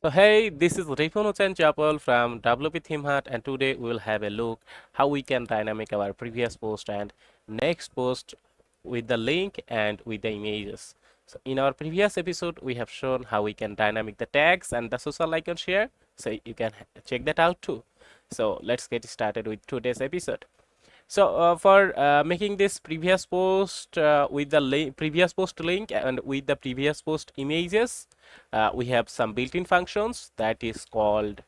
So hey, this is Ripunuchan Chapel from WPThemeHat, and today we will have a look how we can dynamic our previous post and next post with the link and with the images. So in our previous episode, we have shown how we can dynamic the tags and the social icon share. So you can check that out too. So let's get started with today's episode. So for making this previous post with the previous post link and with the previous post images, we have some built-in functions that is called.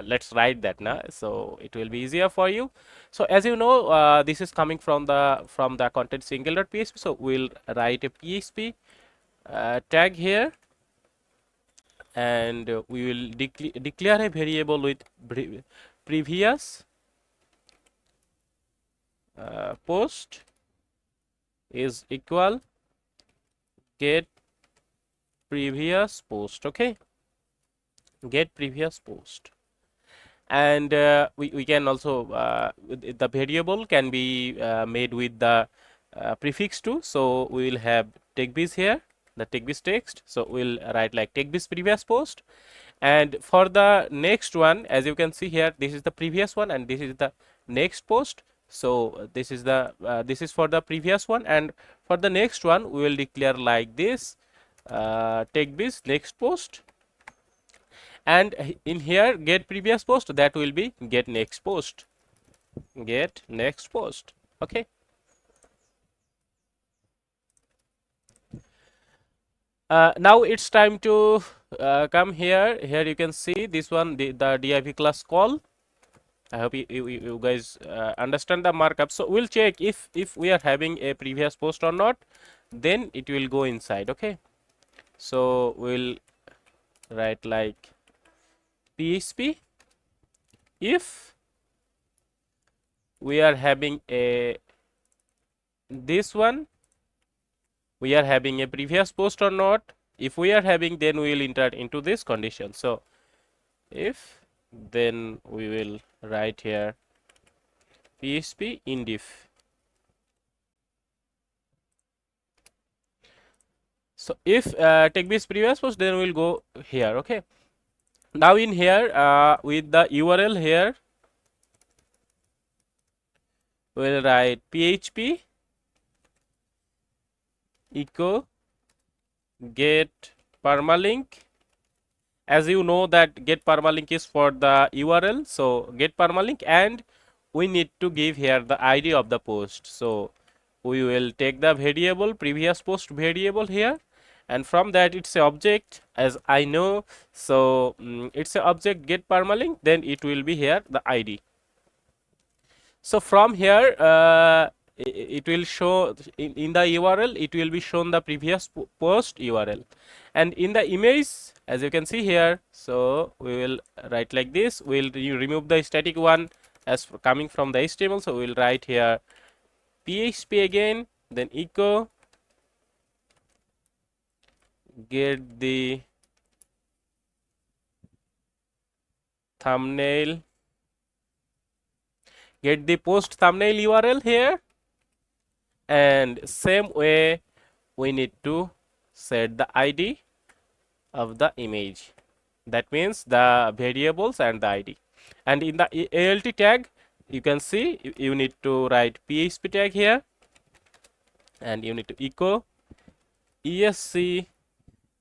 Let's write that now, so it will be easier for you. So as you know, this is coming from the content single.php. So we'll write a PHP tag here, and we will declare a variable with previous post is equal get previous post. Okay, get previous post. And we can also the variable can be made with the prefix too. So we will have techbis here, the techbis text. So we'll write like techbis previous post. And for the next one, as you can see here, this is the previous one and this is the next post. So this is the this is for the previous one, and for the next one we will declare like this techbis next post, and in here get previous post, that will be get next post, get next post. Okay, now it's time to come here. Here you can see this one, the div class call. I hope you guys understand the markup. So we'll check if we are having a previous post or not, then it will go inside. Okay, so we'll write like PHP if we are having a this one, we are having a previous post or not. If we are having, then we will enter into this condition. So if, then we will write here PHP indif. So if take this previous post, then we'll go here. Okay, now in here with the URL here, we'll write PHP echo get permalink. As you know that get permalink is for the URL, so get permalink, and we need to give here the ID of the post. So we will take the variable previous post variable here, and from that it's a object, as I know. So it's a object get permalink, then it will be here the ID. So from here it will show in the URL, it will be shown the previous post URL, and in the image, as you can see here, so we will write like this. We'll remove the static one as coming from the HTML. So we'll write here PHP again, then echo get the thumbnail, get the post thumbnail URL here, and same way we need to set the ID of the image. That means the variables and the ID. And in the ALT tag, you can see you need to write PHP tag here, and you need to echo ESC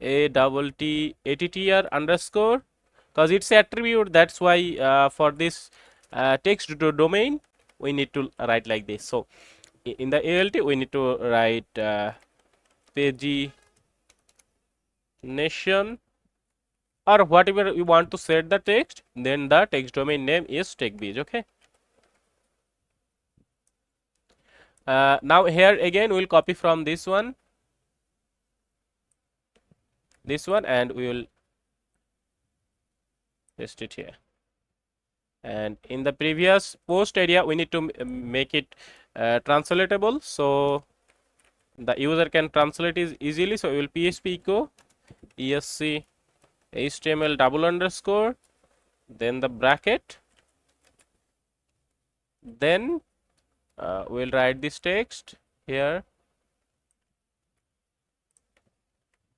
ATTR underscore, because it's attribute. That's why for this text to domain we need to write like this. So in the ALT we need to write pagination, or whatever you want to set the text, then the text domain name is techbiz. Okay, now here again we'll copy from this one, and we will paste it here. And in the previous post area we need to make it translatable, so the user can translate it easily. So we will PHP echo ESC HTML double underscore, then the bracket, then we'll write this text here,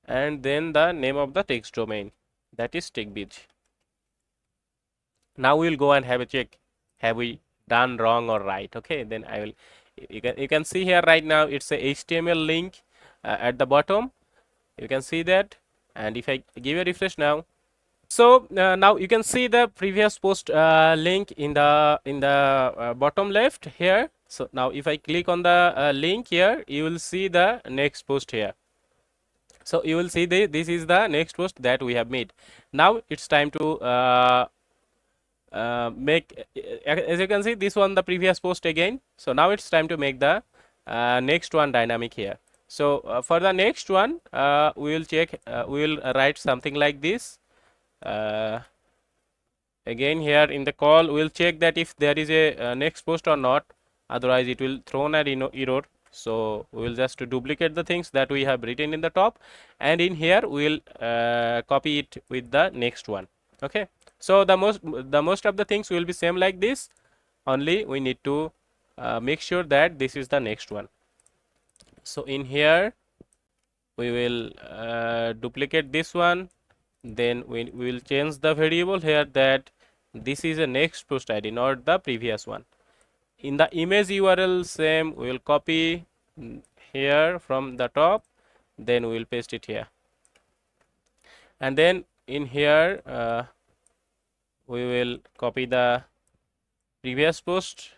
and then the name of the text domain, that is TechBeach. Now we will go and have a check. Have we done wrong or right? Okay, then I will. You can see here right now it's a HTML link at the bottom. You can see that, and if I give a refresh now, so now you can see the previous post link in the bottom left here. So now if I click on the link here, you will see the next post here. So you will see this is the next post that we have made. Now it's time to make, as you can see, this one the previous post again. So now it's time to make the next one dynamic here. So for the next one, we will check, we will write something like this. Again here in the call, we will check that if there is a next post or not. Otherwise, it will throw an error. So we will just duplicate the things that we have written in the top, and in here we will copy it with the next one. Okay. So the most of the things will be same like this. Only we need to make sure that this is the next one. So in here we will duplicate this one. Then we will change the variable here that this is a next post ID, not the previous one. In the image URL, same, we will copy here from the top, then we will paste it here, and then in here we will copy the previous post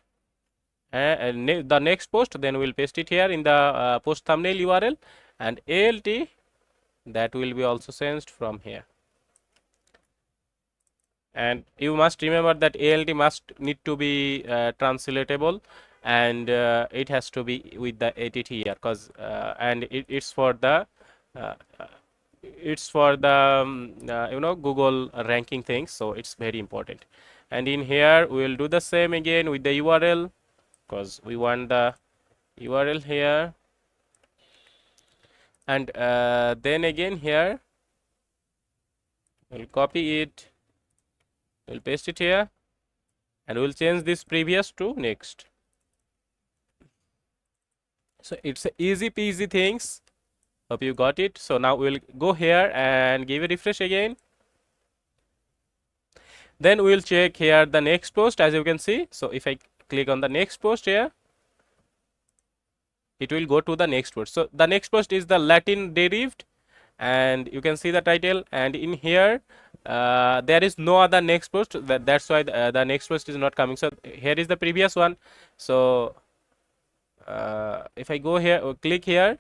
and the next post, then we will paste it here in the post thumbnail URL, and alt that will be also changed from here. And you must remember that alt must need to be translatable, and it has to be with the att here, because and it's for the uh, Google ranking things, so it's very important. And in here we will do the same again with the URL, because we want the URL here, and then again here we'll copy it, we'll paste it here, and we'll change this previous to next. So it's a easy peasy things. Hope you got it. So now we'll go here and give a refresh again. Then we'll check here the next post, as you can see. So if I click on the next post here, it will go to the next post. So the next post is the Latin derived, and you can see the title, and in here there is no other next post. That's why the next post is not coming. So here is the previous one. So if I go here or click here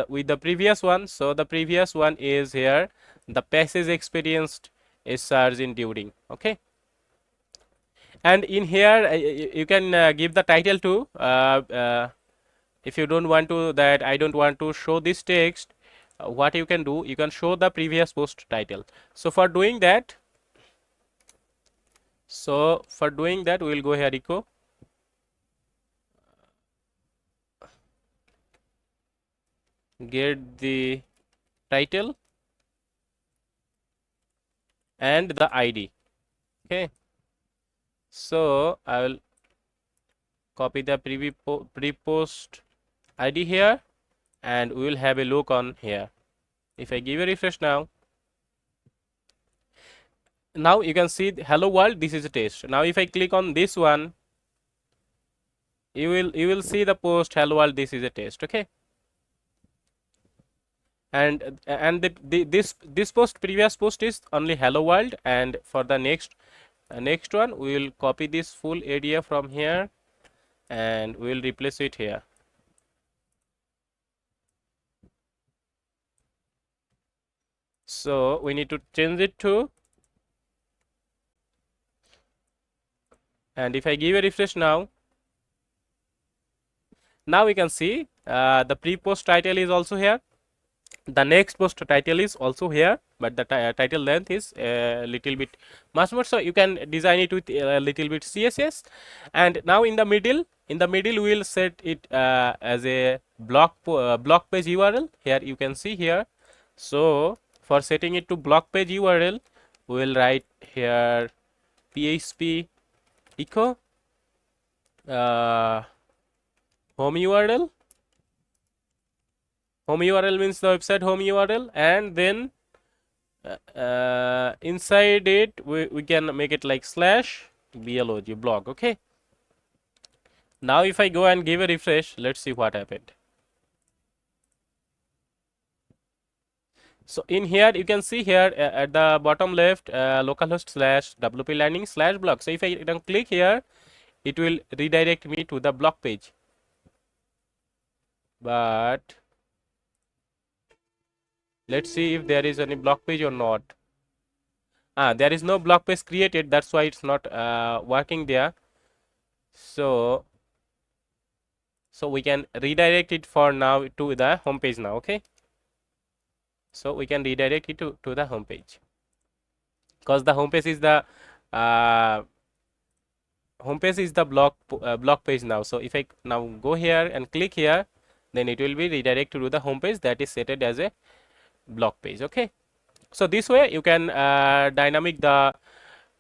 with the previous one, so the previous one is here, the passage experienced is surge in during. Okay, and in here you can give the title to if you don't want to, that I don't want to show this text, what you can do, you can show the previous post title. So for doing that we will go here, echo get the title and the ID. Okay, so I will copy the pre-post ID here, and we will have a look on here. If I give a refresh now you can see hello world, this is a test. Now if I click on this one, you will see the post hello world, this is a test. Okay, and this previous post is only hello world, and for the next one we will copy this full area from here and we will replace it here. So we need to change it to, and if I give a refresh now we can see the pre-post title is also here, the next post title is also here, but the title length is a little bit much more, so you can design it with a little bit CSS. And now in the middle we will set it as a blog page URL. Here you can see here. So for setting it to blog page URL, we will write here PHP echo home URL. Home URL means the website home URL, and then inside it we can make it like slash blog blog. Okay, now if I go and give a refresh, let's see what happened. So in here you can see here at the bottom left localhost slash wp landing slash blog. So if I don't click here, it will redirect me to the blog page, but let's see if there is any blog page or not. There is no blog page created, that's why it's not working there. So we can redirect it for now to the home page now. Okay, so we can redirect it to the home page, because the home page is the uh, blog page now. So if I now go here and click here, then it will be redirected to the home page that is set as a blog page. Okay, so this way you can dynamic the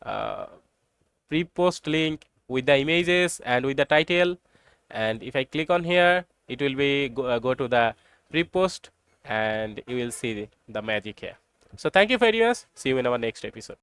uh, pre-post link with the images and with the title, and if I click on here, it will be go to the pre-post and you will see the magic here. So thank you very much, see you in our next episode.